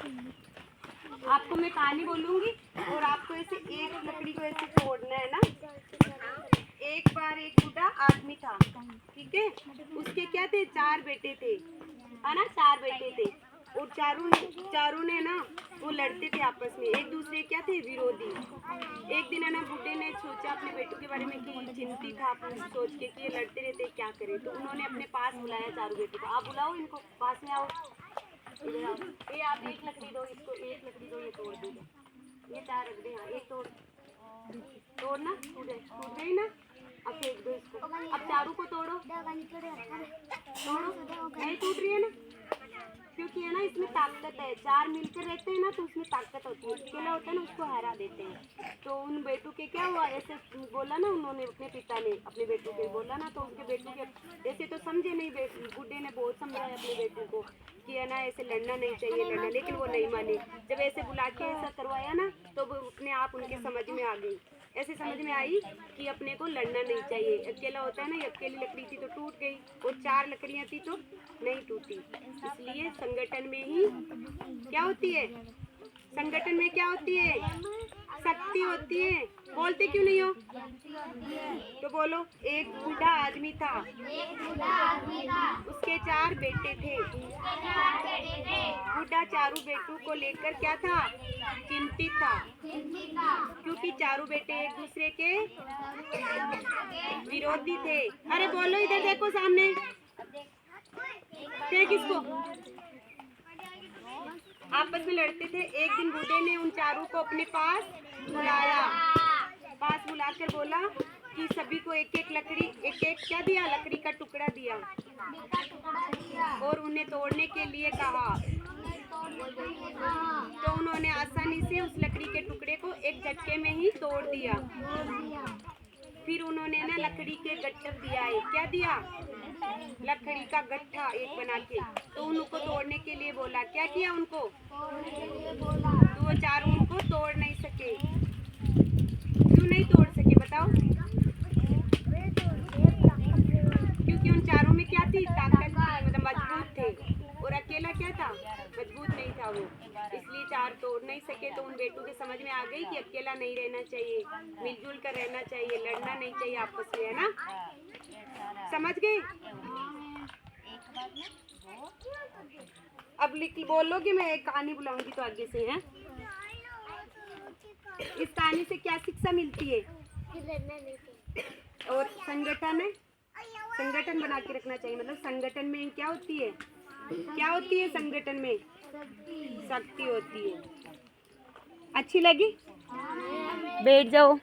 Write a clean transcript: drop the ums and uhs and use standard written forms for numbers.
आपको मैं कहानी बोलूंगी और आपको ऐसे एक लकड़ी को ऐसे तोड़ना है ना। एक बार एक बूढ़ा आदमी था, ठीक है। उसके क्या थे, 4 बेटे थे, है ना, 4 बेटे थे। और चारों ने ना वो लड़ते थे आपस में, एक दूसरे क्या थे, विरोधी। एक दिन है ना बूढ़े ने सोचा अपने बेटों के बारे में कि चिंतित था अपने सोच के कि ये लड़ते रहते क्या करें। तो उन्होंने अपने पास बुलाया चारों बेटों को, आप बुलाओ इनको, पास में आओ, इधर आओ। ये आप एक लकड़ी दो इसको, एक लकड़ी दो, ये तोड़ देगा, ये 4 रख दे, हाँ एक तोड़ना, टूट गई ना, अब फेंक दो इसको। अब चारों को तोड़ो, नहीं टूट रही है ना, क्योंकि है ना इसमें ताकत है। 4 मिलकर रहते हैं ना तो उसमें ताकत होती है, अकेला होता है ना उसको हरा देते हैं। तो उन बेटों के क्या हुआ, ऐसे बोला ना उन्होंने, अपने पिता ने अपने बेटों के बोला ना, तो उनके बेटों के ऐसे तो समझे नहीं, बूढ़े ने बहुत समझाया अपने बेटों को कि है ना ऐसे लड़ना नहीं चाहिए, लड़ना, लेकिन वो नहीं माने। जब ऐसे बुला के ऐसा करवाया ना तो वो अपने आप उनके समझ में आ गई, ऐसे समझ में आई कि अपने को लड़ना नहीं चाहिए। अकेला होता है ना, ये अकेली लकड़ी थी तो टूट गई, और 4 लकड़ियाँ थी तो नहीं टूटी। इसलिए संगठन में ही क्या होती है, संगठन में क्या होती है, शक्ति होती है। बोलते क्यों नहीं हो, तो बोलो। एक बूढ़ा आदमी था, उसके 4 बेटे थे। बूढ़ा चारों बेटों को लेकर क्या था, चिंतित था, क्योंकि चारों बेटे एक दूसरे के विरोधी थे। अरे बोलो, इधर देखो सामने, किसको आपस में लड़ते थे। एक दिन बूढ़े ने उन चारों को अपने पास बुलाकर बोला कि सभी को एक एक लकड़ी, एक एक क्या दिया, लकड़ी का टुकड़ा दिया, और उन्हें तोड़ने के लिए कहा। तो उन्होंने आसानी से उस लकड़ी के टुकड़े को एक झटके में ही तोड़ दिया। फिर उन्होंने ना लकड़ी के गट्ठर दिया है, क्या दिया, लकड़ी का गट्ठा एक बना के, तो उनको तोड़ने के लिए बोला। क्या किया उनको, तो वो चारों उनको तोड़ नहीं सके। क्यों नहीं तोड़ सके बताओ, क्योंकि उन चारों में क्या थी, ताकत, मतलब मजबूत थे, और अकेला क्या था, मजबूत नहीं था वो, इसलिए 4 तोड़ नहीं सके। तो उन बेटों के समझ में आ गई कि अकेला नहीं रहना चाहिए, मिलजुल कर रहना चाहिए, लड़ना नहीं चाहिए आपस में, है ना, समझ गए। अब बोलोगे, मैं एक कहानी बुलाऊंगी तो आगे से है। इस कहानी से क्या शिक्षा मिलती है, और संगठन बना के रखना चाहिए। मतलब संगठन में क्या होती है, क्या होती है संगठन में, शक्ति होती है। अच्छी लगी, बैठ जाओ।